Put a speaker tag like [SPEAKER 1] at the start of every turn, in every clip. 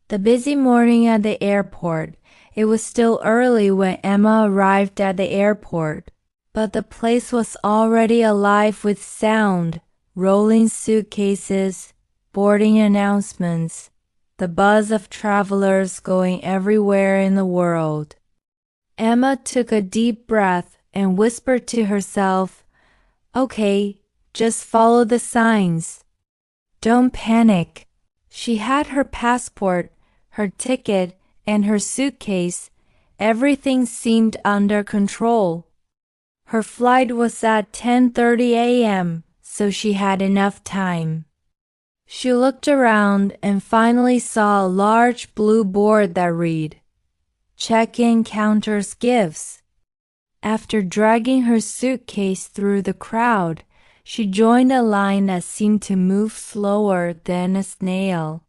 [SPEAKER 1] The busy morning at the airport. It was still early when Emma arrived at the airport, but the place was already alive with sound, rolling suitcases, boarding announcements, the buzz of travelers going everywhere in the world. Emma took a deep breath and whispered to herself, "Okay, just follow the signs. Don't panic." She had her passport, her ticket, and her suitcase. Everything seemed under control. Her flight was at 10:30 a.m., so she had enough time. She looked around and finally saw a large blue board that read, "Check-in counters gifts." After dragging her suitcase through the crowd, she joined a line that seemed to move slower than a snail.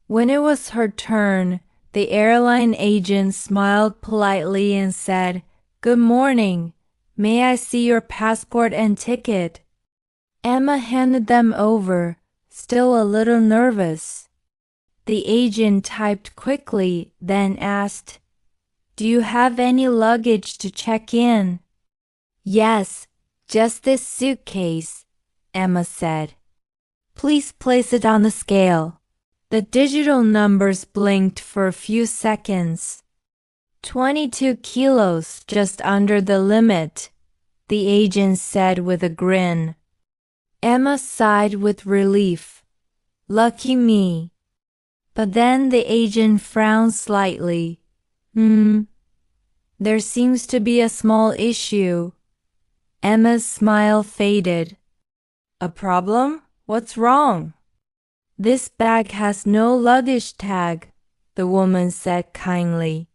[SPEAKER 1] When it was her turn, the airline agent smiled politely and said, "Good morning. May I see your passport and ticket?" Emma handed them over, still a little nervous. The agent typed quickly, then asked, "Do you have any luggage to check in?" "Yes, just this suitcase," Emma said. "Please place it on the scale." The digital numbers blinked for a few seconds. 22 kilos, just under the limit, the agent said with a grin. Emma sighed with relief. Lucky me. But then the agent frowned slightly. There seems to be a small issue. Emma's smile faded. "A problem? What's wrong?" "This bag has no luggage tag," the woman said kindly.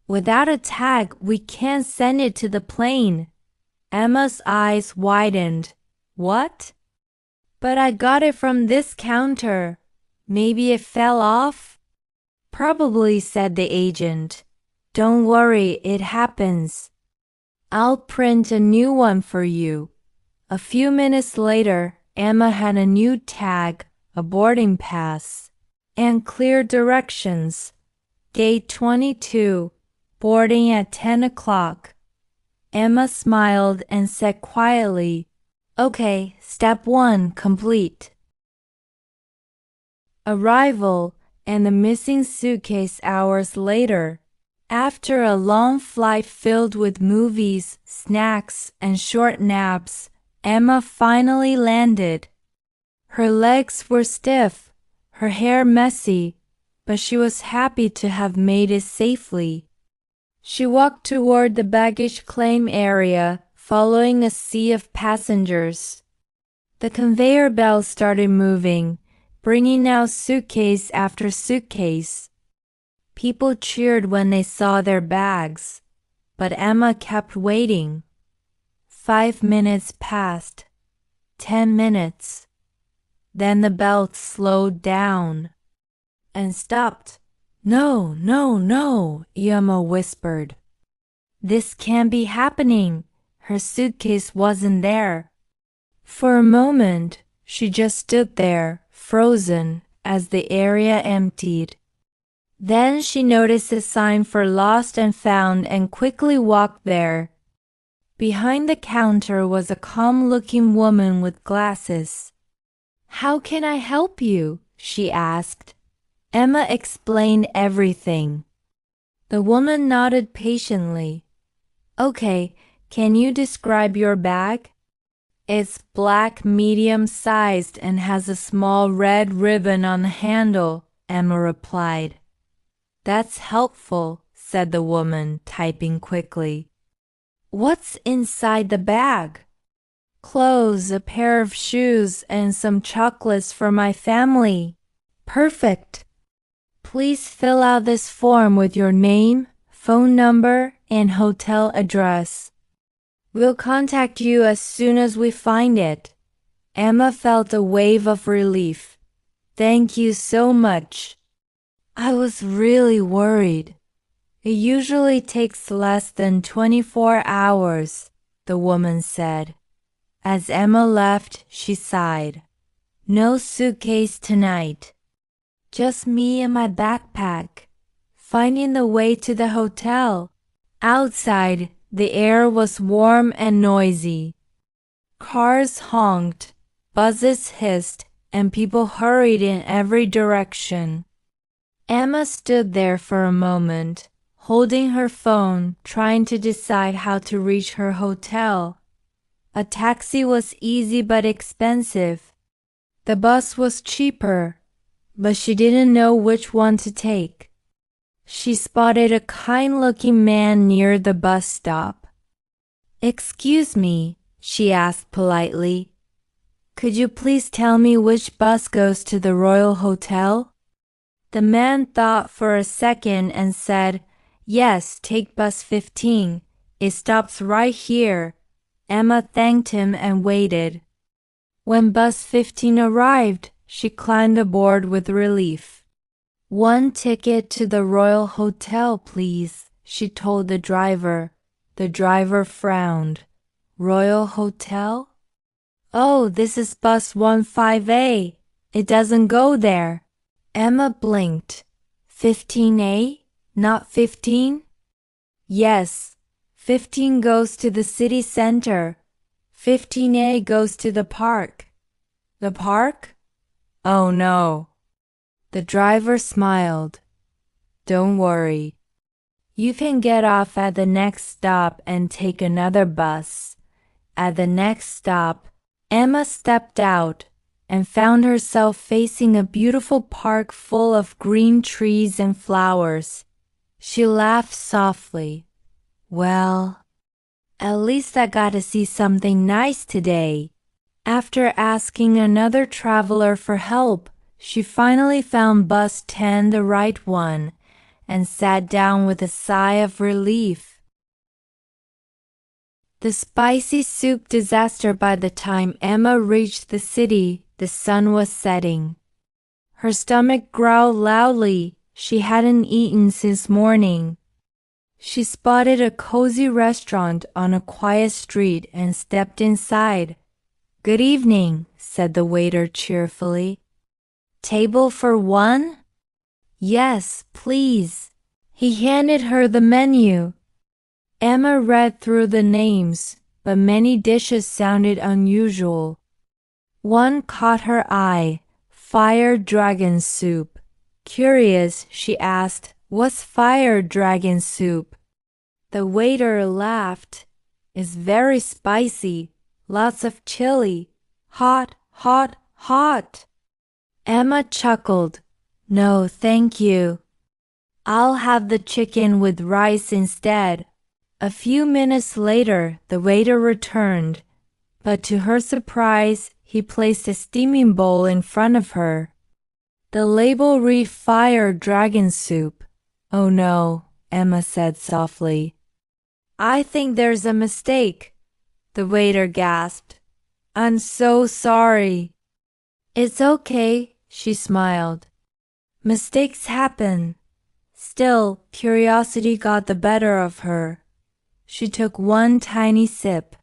[SPEAKER 1] "Without a tag, we can't send it to the plane." Emma's eyes widened. "What?" "But I got it from this counter. Maybe it fell off?" "Probably," said the agent. "Don't worry, it happens. I'll print a new one for you." A few minutes later, Emma had a new tag, a boarding pass, and clear directions. Gate 22, boarding at 10 o'clock. Emma smiled and said quietly, "Okay, step 1 complete." Arrival and the missing suitcase hours later. After a long flight filled with movies, snacks, and short naps, Emma finally landed. Her legs were stiff, her hair messy, but she was happy to have made it safely. She walked toward the baggage claim area, following a sea of passengers. The conveyor belt started moving, bringing out suitcase after suitcase. People cheered when they saw their bags, but Emma kept waiting. 5 minutes passed. 10 minutes. Then the belt slowed down and stopped. "No, no, no," Emma whispered. "This can't be happening." Her suitcase wasn't there. For a moment, she just stood there, frozen, as the area emptied. Then she noticed a sign for lost and found and quickly walked there. Behind the counter was a calm-looking woman with glasses. "How can I help you?" she asked. Emma explained everything. The woman nodded patiently. "Okay, can you describe your bag?" "It's black, medium-sized, and has a small red ribbon on the handle," Emma replied. "That's helpful," said the woman, typing quickly. "What's inside the bag?" "Clothes, a pair of shoes, and some chocolates for my family." "Perfect. Please fill out this form with your name, phone number, and hotel address. We'll contact you as soon as we find it." Emma felt a wave of relief. "Thank you so much. I was really worried. It usually takes less than 24 hours, the woman said. As Emma left, she sighed. No suitcase tonight. Just me and my backpack, finding the way to the hotel. Outside, the air was warm and noisy. Cars honked, buses hissed, and people hurried in every direction. Emma stood there for a moment, holding her phone, trying to decide how to reach her hotel. A taxi was easy but expensive. The bus was cheaper, but she didn't know which one to take. She spotted a kind-looking man near the bus stop. "Excuse me," she asked politely. "Could you please tell me which bus goes to the Royal Hotel?" The man thought for a second and said, "Yes, take bus 15. It stops right here." Emma thanked him and waited. When bus 15 arrived, she climbed aboard with relief. "One ticket to the Royal Hotel, please," she told the driver. The driver frowned. "Royal Hotel? Oh, this is bus 15A. It doesn't go there." Emma blinked. 15A? Not 15? "Yes. 15 goes to the city center. 15A goes to the park." "The park? Oh no." The driver smiled. "Don't worry. You can get off at the next stop and take another bus." At the next stop, Emma stepped out and found herself facing a beautiful park full of green trees and flowers. She laughed softly. "Well, at least I got to see something nice today." After asking another traveler for help, she finally found bus 10, the right one, and sat down with a sigh of relief. The spicy soup disaster. By the time Emma reached the city, the sun was setting. Her stomach growled loudly. She hadn't eaten since morning. She spotted a cozy restaurant on a quiet street and stepped inside. "Good evening," said the waiter cheerfully. "Table for one?" "Yes, please." He handed her the menu. Emma read through the names, but many dishes sounded unusual. One caught her eye: fire dragon soup. Curious, she asked, "What's fire dragon soup?" The waiter laughed. "It's very spicy. Lots of chili. Hot, hot, hot." Emma chuckled. "No, thank you. I'll have the chicken with rice instead." A few minutes later, the waiter returned, but to her surprise, he placed a steaming bowl in front of her. The label read "Fire Dragon Soup." "Oh no," Emma said softly. "I think there's a mistake." The waiter gasped. "I'm so sorry." "It's okay," she smiled. "Mistakes happen." Still, curiosity got the better of her. She took one tiny sip.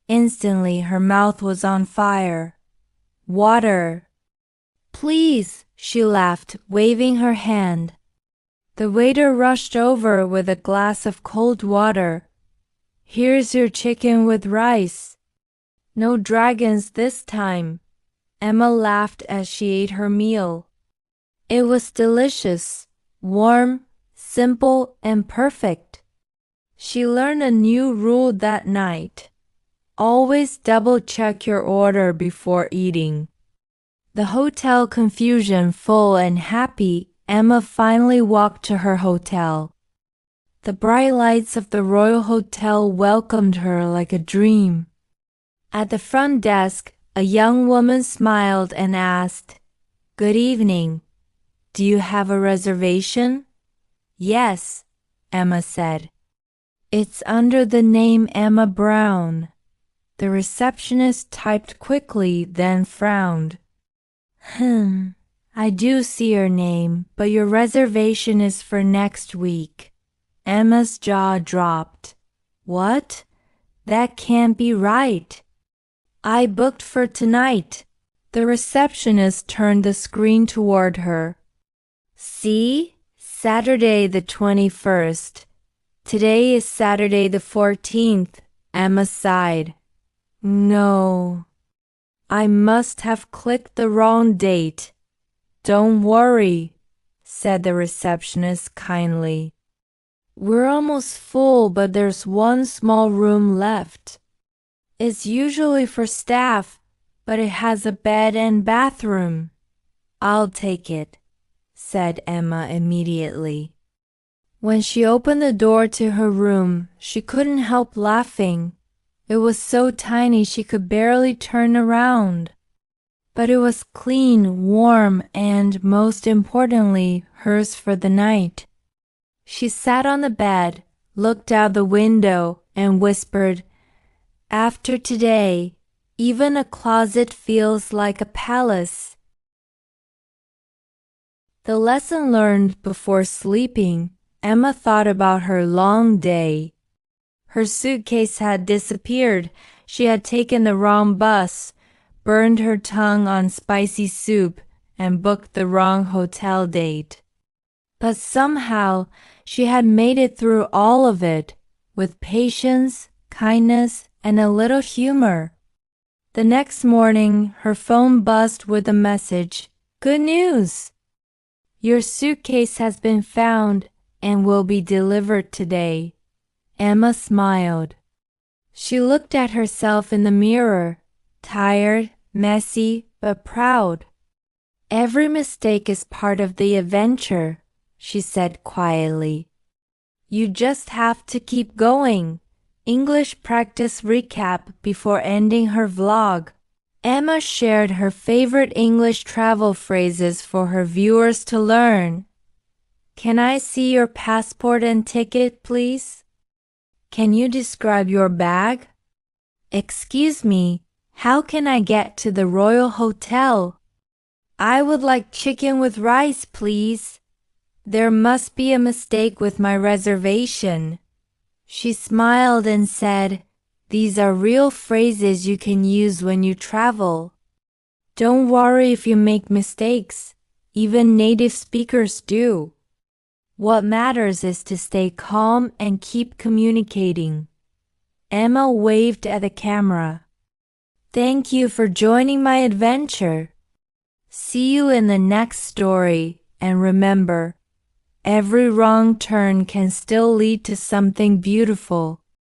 [SPEAKER 1] Instantly, her mouth was on fire. "Water." "Please," she laughed, waving her hand. The waiter rushed over with a glass of cold water. "Here's your chicken with rice." "No dragons this time." Emma laughed as she ate her meal. It was delicious, warm, simple, and perfect. She learned a new rule that night. Always double-check your order before eating. The hotel confusion full and happy, Emma finally walked to her hotel. The bright lights of the Royal Hotel welcomed her like a dream. At the front desk, a young woman smiled and asked, "Good evening. Do you have a reservation?" "Yes," Emma said. "It's under the name Emma Brown." The receptionist typed quickly, then frowned. I do see your name, but your reservation is for next week." Emma's jaw dropped. "What? That can't be right. I booked for tonight." The receptionist turned the screen toward her. See? Saturday the 21st. Today is Saturday the 14th, Emma sighed. No. I must have clicked the wrong date. Don't worry, said the receptionist kindly. We're almost full, but there's one small room left. It's usually for staff, but it has a bed and bathroom. I'll take it, said Emma immediately. When she opened the door to her room, she couldn't help laughing. It was so tiny she could barely turn around. But it was clean, warm, and, most importantly, hers for the night. She sat on the bed, looked out the window, and whispered, "After today, even a closet feels like a palace." The lesson learned before sleeping, Emma thought about her long day. Her suitcase had disappeared. She had taken the wrong bus, burned her tongue on spicy soup, and booked the wrong hotel date. But somehow she had made it through all of it, with patience, kindness, and a little humor. The next morning, her phone buzzed with a message. "Good news! Your suitcase has been found and will be delivered today." Emma smiled. She looked at herself in the mirror, tired, messy, but proud. "Every mistake is part of the adventure," she said quietly. "You just have to keep going." English practice recap before ending her vlog. Emma shared her favorite English travel phrases for her viewers to learn. "Can I see your passport and ticket, please? Can you describe your bag? Excuse me, how can I get to the Royal Hotel? I would like chicken with rice, please. There must be a mistake with my reservation." She smiled and said, "These are real phrases you can use when you travel. Don't worry if you make mistakes. Even native speakers do. What matters is to stay calm and keep communicating." Emma waved at the camera. "Thank you for joining my adventure. See you in the next story, and remember, every wrong turn can still lead to something beautiful."